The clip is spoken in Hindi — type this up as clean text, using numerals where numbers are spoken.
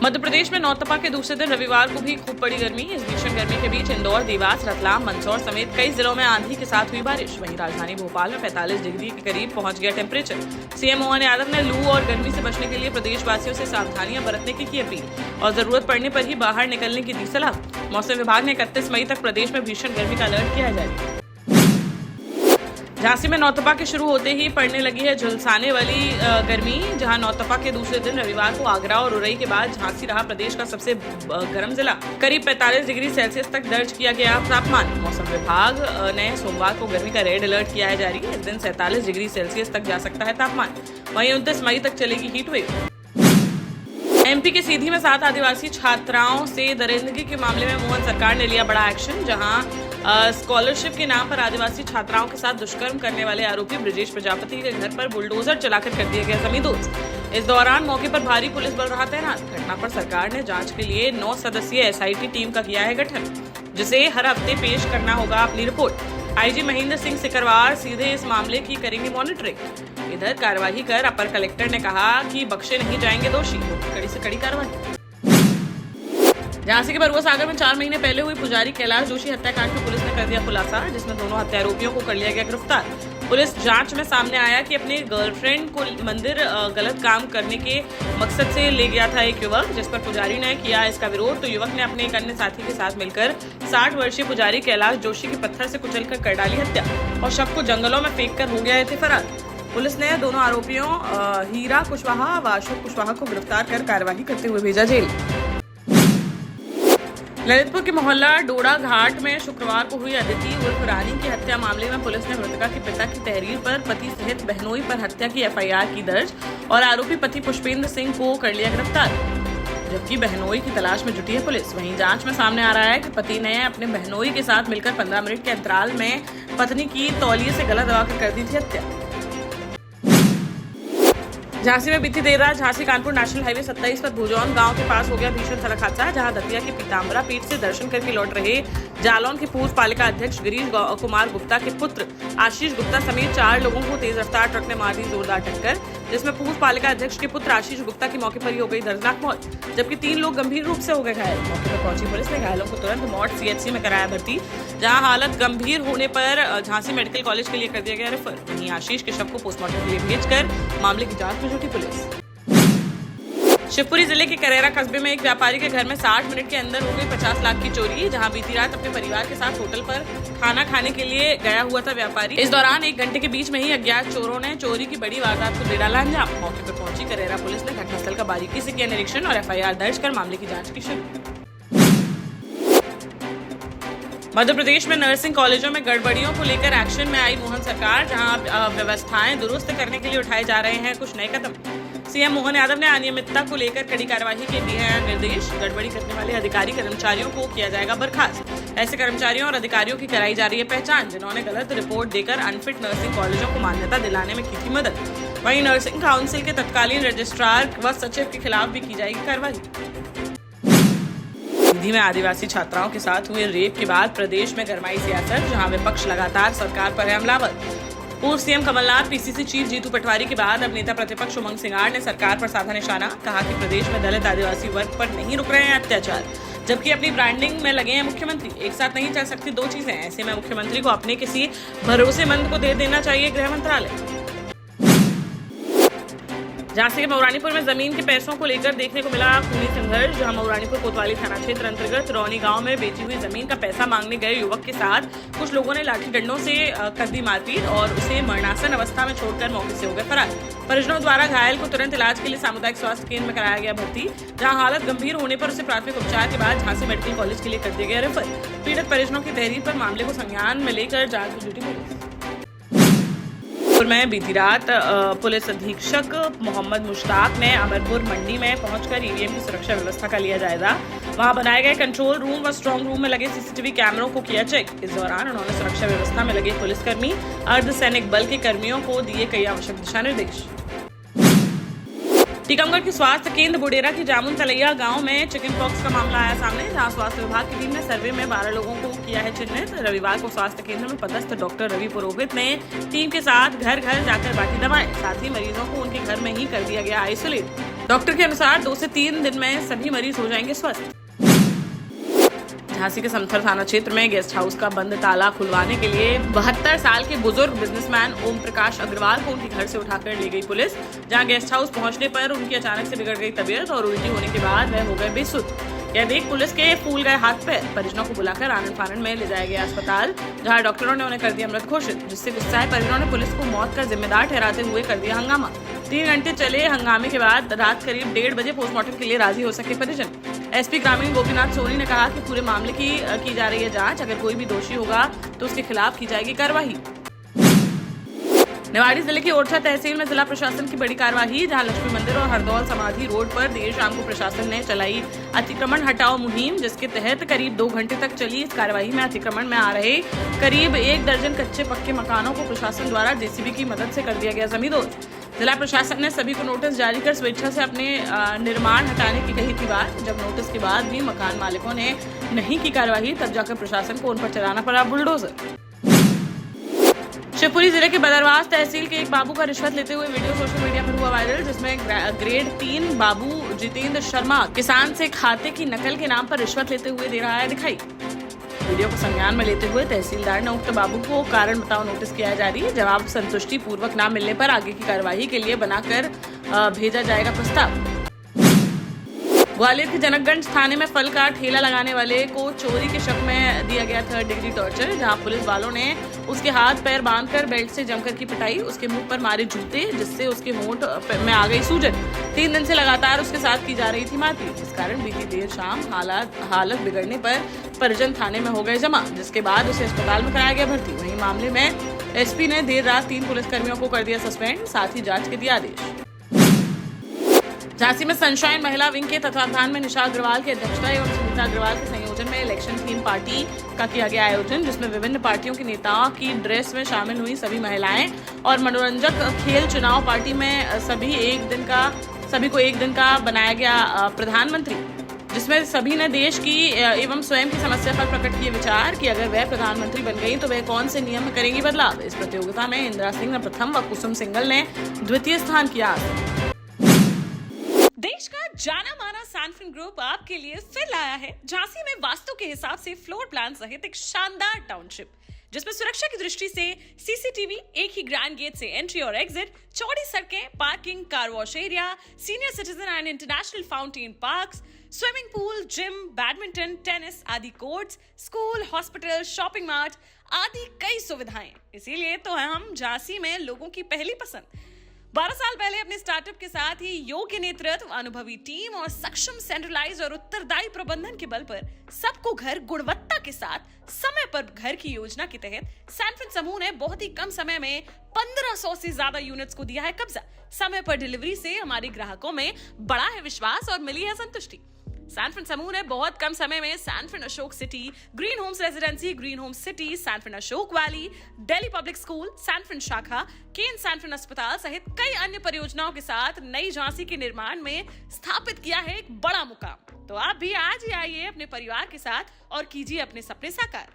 मध्य प्रदेश में नौतपा के दूसरे दिन रविवार को भी खूब पड़ी गर्मी। इस भीषण गर्मी के बीच इंदौर, देवास, रतलाम, मंदसौर समेत कई जिलों में आंधी के साथ हुई बारिश। वहीं राजधानी भोपाल में 45 डिग्री के करीब पहुंच गया टेम्परेचर। सीएम मोहन यादव ने लू और गर्मी से बचने के लिए प्रदेशवासियों से सावधानियां बरतने की अपील और जरूरत पड़ने पर ही बाहर निकलने की दी सलाह। मौसम विभाग ने 31 मई तक प्रदेश में भीषण गर्मी का अलर्ट किया जारी। झांसी में नौतपा के शुरू होते ही पड़ने लगी है झुलसाने वाली गर्मी। जहां नौतपा के दूसरे दिन रविवार को आगरा और उरई के बाद झांसी रहा प्रदेश का सबसे गर्म जिला। करीब 45 डिग्री सेल्सियस तक दर्ज किया गया तापमान। मौसम विभाग ने सोमवार को गर्मी का रेड अलर्ट किया है जारी। इस दिन 47 डिग्री सेल्सियस तक जा सकता है तापमान। वहीं 29 मई तक चलेगी हीट वेव। एमपी के सीधी में 7 आदिवासी छात्राओं से दरिंदगी के मामले में मोहन सरकार ने लिया बड़ा एक्शन। जहां स्कॉलरशिप के नाम पर आदिवासी छात्राओं के साथ दुष्कर्म करने वाले आरोपी ब्रजेश प्रजापति के घर पर बुलडोजर चलाकर कर दिया गया जमींदोज। इस दौरान मौके पर भारी पुलिस बल रहा तैनात। घटना पर सरकार ने जांच के लिए 9 सदस्यीय एसआईटी टीम का किया है गठन, जिसे हर हफ्ते पेश करना होगा अपनी रिपोर्ट। आईजी महेंद्र सिंह सिकरवार सीधे इस मामले की करेंगे मॉनिटरिंग। इधर कार्यवाही कर अपर कलेक्टर ने कहा कि बख्शे नहीं जाएंगे दोषी, कड़ी से कड़ी कार्रवाई। झांसी के बरुआ सागर में 4 महीने पहले हुई पुजारी कैलाश जोशी हत्याकांड में पुलिस ने कर दिया खुलासा, जिसमें दोनों हत्यारोपियों को कर लिया गया गिरफ्तार। पुलिस जांच में सामने आया कि अपनी गर्लफ्रेंड को मंदिर गलत काम करने के मकसद से ले गया था एक युवक, जिस पर पुजारी ने किया इसका विरोध। तो युवक ने अपने एक अन्य साथी के साथ मिलकर 60 वर्षीय पुजारी कैलाश जोशी की पत्थर से कुचलकर कर डाली हत्या और शव को जंगलों में फेंक कर हो गया थे फरार। पुलिस ने दोनों आरोपियों हीरा कुशवाहा व अशोक कुशवाहा को गिरफ्तार कर कार्यवाही करते हुए भेजा जेल। ललितपुर के मोहल्ला डोड़ा घाट में शुक्रवार को हुई अदिति उर्फ रानी की हत्या मामले में पुलिस ने मृतका के पिता की तहरीर पर पति सहित बहनोई पर हत्या की एफआईआर की दर्ज और आरोपी पति पुष्पेंद्र सिंह को कर लिया गिरफ्तार, जबकि बहनोई की तलाश में जुटी है पुलिस। वहीं जांच में सामने आ रहा है कि पति ने अपने बहनोई के साथ मिलकर 15 मिनट के अंतराल में पत्नी की तौलिए से गला दबाकर कर दी थी हत्या। झांसी में बीती देर रात झांसी कानपुर नेशनल हाईवे 27 पर भुजौन गांव के पास हो गया भीषण सड़क हादसा, जहां दतिया के पीताम्बरा पीठ से दर्शन करके लौट रहे जालौन के पूर्व पालिका अध्यक्ष गिरीश कुमार गुप्ता के पुत्र आशीष गुप्ता समेत 4 लोगों को तेज रफ्तार ट्रक ने मार दी जोरदार टक्कर, जिसमें पूर्व पालिका अध्यक्ष के पुत्र आशीष गुप्ता की मौके पर ही हो गई दर्दनाक मौत, जबकि 3 लोग गंभीर रूप से हो गए घायल। मौके पर पहुंची पुलिस ने घायलों को तुरंत मौत सीएचसी में कराया भर्ती, जहां हालत गंभीर होने पर झांसी मेडिकल कॉलेज के लिए कर दिया गया रेफर। वहीं आशीष के शव को पोस्टमार्टम के लिए भेजकर मामले की जांच में जुटी पुलिस। शिवपुरी जिले के करेरा कस्बे में एक व्यापारी के घर में 60 मिनट के अंदर हो गई 50 लाख की चोरी। जहां बीती रात अपने परिवार के साथ होटल पर खाना खाने के लिए गया हुआ था व्यापारी। इस दौरान 1 घंटे के बीच में ही अज्ञात चोरों ने चोरी की बड़ी वारदात को दे डाला अंजाम। मौके पर पहुंची करेरा पुलिस ने घटनास्थल का बारीकी से किया निरीक्षण और एफआईआर दर्ज कर मामले की जाँच की शुरू। मध्य प्रदेश में नर्सिंग कॉलेजों में गड़बड़ियों को लेकर एक्शन में आई मोहन सरकार, जहां व्यवस्थाएं दुरुस्त करने के लिए उठाए जा रहे हैं कुछ नए कदम। सीएम मोहन यादव ने अनियमितता को लेकर कड़ी कार्यवाही के दिए हैं निर्देश। गड़बड़ी करने वाले अधिकारी कर्मचारियों को किया जाएगा बर्खास्त। ऐसे कर्मचारियों और अधिकारियों की कराई जा रही है पहचान, जिन्होंने गलत रिपोर्ट देकर अनफिट नर्सिंग कॉलेजों को मान्यता दिलाने में की थी मदद। वहीं नर्सिंग काउंसिल के तत्कालीन रजिस्ट्रार व सचिव के खिलाफ भी की जाएगी कार्रवाई। सीधी में आदिवासी छात्राओं के साथ हुए रेप के बाद प्रदेश में गरमाई सियासत, जहां विपक्ष लगातार सरकार पर है हमलावर। पूर्व CM Kamalnath, PCC chief Jitu Patwari के बाद अब नेता प्रतिपक्ष उमंग सिंगार ने सरकार पर साधा निशाना। कहा कि प्रदेश में दलित आदिवासी वर्ग पर नहीं रुक रहे हैं अत्याचार, जबकि अपनी ब्रांडिंग में लगे हैं मुख्यमंत्री। एक साथ नहीं चल सकती 2 चीजें। ऐसे में मुख्यमंत्री को अपने किसी भरोसेमंद को दे देना चाहिए गृह मंत्रालय। झांसी के मऊरानीपुर में जमीन के पैसों को लेकर देखने को मिला खूनी संघर्ष, जहां मऊरानीपुर कोतवाली थाना क्षेत्र अंतर्गत रौनी गांव में बेची हुई जमीन का पैसा मांगने गए युवक के साथ कुछ लोगों ने लाठी डंडों से कर दी मारपीट और उसे मरणासन अवस्था में छोड़कर मौके से हो गए फरार। परिजनों द्वारा घायल को तुरंत इलाज के लिए सामुदायिक स्वास्थ्य केंद्र में कराया गया भर्ती, जहां हालत गंभीर होने पर उसे प्राथमिक उपचार के बाद झांसी मेडिकल कॉलेज के लिए कर दिया गया रेफर। पीड़ित परिजनों की तहरीर पर मामले को संज्ञान में लेकर जांच में जुटी पुलिस। में बीती रात पुलिस अधीक्षक मोहम्मद मुश्ताक ने अमरपुर मंडी में पहुंचकर ईवीएम की सुरक्षा व्यवस्था का लिया जायजा। वहां बनाए गए कंट्रोल रूम व स्ट्रांग रूम में लगे सीसीटीवी कैमरों को किया चेक। इस दौरान उन्होंने सुरक्षा व्यवस्था में लगे पुलिसकर्मी, अर्धसैनिक बल के कर्मियों को दिए कई आवश्यक दिशा निर्देश। टीकमगढ़ के स्वास्थ्य केंद्र बुडेरा के जामुन तलैया गांव में चिकन पॉक्स का मामला आया सामने, जहां स्वास्थ्य विभाग की टीम ने सर्वे में 12 लोगों को किया है चिन्हित। रविवार को स्वास्थ्य केंद्र में पदस्थ डॉक्टर रवि पुरोहित ने टीम के साथ घर घर जाकर बांटी दवाएं, साथ ही मरीजों को उनके घर में ही कर दिया गया आइसोलेट। डॉक्टर के अनुसार 2 से 3 दिन में सभी मरीज हो जाएंगे स्वस्थ। झांसी के समथर थाना क्षेत्र में गेस्ट हाउस का बंद ताला खुलवाने के लिए 72 साल के बुजुर्ग बिजनेसमैन ओम प्रकाश अग्रवाल को उनके घर से उठाकर ले गई पुलिस। जहां गेस्ट हाउस पहुंचने पर उनकी अचानक से बिगड़ गई तबीयत और उल्टी होने के बाद वह हो गए बेसुध। यह देख पुलिस के फूल गए हाथ पैर। परिजनों को बुलाकर आनंद फानंद में ले जाया गया अस्पताल, जहां डॉक्टरों ने उन्हें कर दिया मृत घोषित, जिससे गुस्साए परिजनों ने पुलिस को मौत का जिम्मेदार ठहराते हुए कर दिया हंगामा। 3 घंटे चले हंगामे के बाद रात करीब 1:30 बजे पोस्टमार्टम के लिए राजी हो सके परिजन। एसपी ग्रामीण गोपीनाथ सोनी ने कहा कि पूरे मामले की जा रही है जांच। अगर कोई भी दोषी होगा तो उसके खिलाफ की जाएगी कार्रवाई। निवाड़ी जिले की ओरछा तहसील में जिला प्रशासन की बड़ी कार्रवाई, जहां लक्ष्मी मंदिर और हरदौल समाधि रोड पर देर शाम को प्रशासन ने चलाई अतिक्रमण हटाओ मुहिम, जिसके तहत करीब 2 घंटे तक चली इस कार्रवाई में अतिक्रमण में आ रहे करीब 1 दर्जन कच्चे पक्के मकानों को प्रशासन द्वारा जेसीबी की मदद से कर दिया गया जमींदोज। जिला प्रशासन ने सभी को नोटिस जारी कर स्वेच्छा से अपने निर्माण हटाने की कही थी बात। जब नोटिस के बाद भी मकान मालिकों ने नहीं की कार्रवाई, तब जाकर प्रशासन को उन पर चलाना पड़ा बुलडोजर। शिवपुरी जिले के बदरवास तहसील के एक बाबू का रिश्वत लेते हुए वीडियो सोशल मीडिया पर हुआ वायरल, जिसमें ग्रेड 3 बाबू जितेंद्र शर्मा किसान से खाते की नकल के नाम पर रिश्वत लेते हुए दे रहा है दिखाई। वीडियो को संज्ञान में लेते हुए तहसीलदार ने उक्त बाबू को कारण बताओ नोटिस किया जारी। जवाब संतुष्टि पूर्वक न मिलने पर आगे की कार्यवाही के लिए बनाकर भेजा जाएगा प्रस्ताव। ग्वालियर के जनकगंज थाने में फल का ठेला लगाने वाले को चोरी के शक में दिया गया 3rd डिग्री टॉर्चर, जहां पुलिस वालों ने उसके हाथ पैर बांधकर बेल्ट से जमकर की पिटाई, उसके मुंह पर मारे जूते, जिससे उसके होंठ में आ गई सूजन। 3 दिन से लगातार उसके साथ की जा रही थी मारपीट, जिस कारण बीती देर शाम हालत बिगड़ने पर परिजन थाने में हो गए जमा, जिसके बाद उसे अस्पताल में कराया गया भर्ती। वहीं मामले में एसपी ने देर रात 3 पुलिसकर्मियों को कर दिया सस्पेंड, साथ ही जांच के दिए आदेश। झांसी में सनशाइन महिला विंग के तत्वावधान में निशा अग्रवाल की अध्यक्षता एवं सुनीता अग्रवाल के संयोजन में इलेक्शन थीम पार्टी का किया गया आयोजन, जिसमें विभिन्न पार्टियों के नेताओं की ड्रेस में शामिल हुई सभी महिलाएं और मनोरंजक खेल चुनाव पार्टी में सभी को एक दिन का बनाया गया प्रधानमंत्री, जिसमें सभी ने देश की एवं स्वयं की समस्या पर प्रकट किए विचार कि अगर वह प्रधानमंत्री बन गई तो वह कौन से नियम में करेंगी बदलाव। इस प्रतियोगिता में इंदिरा सिंह ने प्रथम व कुसुम सिंगल ने द्वितीय स्थान किया। देश का जाना माना सैनफिन ग्रुप आपके लिए फिर लाया है झांसी में वास्तु के हिसाब से फ्लोर प्लान सहित एक शानदार टाउनशिप, जिसमें सुरक्षा की दृष्टि से सीसीटीवी, एक ही ग्रैंड गेट से एंट्री और एग्जिट, चौड़ी सड़कें, parking, car wash area, senior citizen and international fountain parks, swimming pool, gym, badminton, tennis आदि courts, school, hospital, shopping mart आदि कई सुविधाएं। इसीलिए तो हम झांसी में लोगों की पहली पसंद। 12 साल पहले अपने स्टार्टअप के साथ ही योग्य नेतृत्व, अनुभवी टीम और सक्षम सेंट्रलाइज और उत्तरदायी प्रबंधन के बल पर सबको घर गुणवत्ता के साथ समय पर घर की योजना के तहत सैनफिन समूह ने बहुत ही कम समय में 1500 से ज्यादा यूनिट्स को दिया है कब्जा। समय पर डिलीवरी से हमारे ग्राहकों में बड़ा है विश्वास और मिली है संतुष्टि। सैनफिन समूह ने बहुत कम समय में Sanfin Ashok city, green homes residency, green homes city, Sanfin Ashok valley, Delhi public school, Sanfin शाखा, केन सैनफिन अस्पताल सहित कई अन्य परियोजनाओं के साथ नई झांसी के निर्माण में स्थापित किया है एक बड़ा मुकाम। तो आप भी आज ही आइए अपने परिवार के साथ और कीजिए अपने सपने साकार।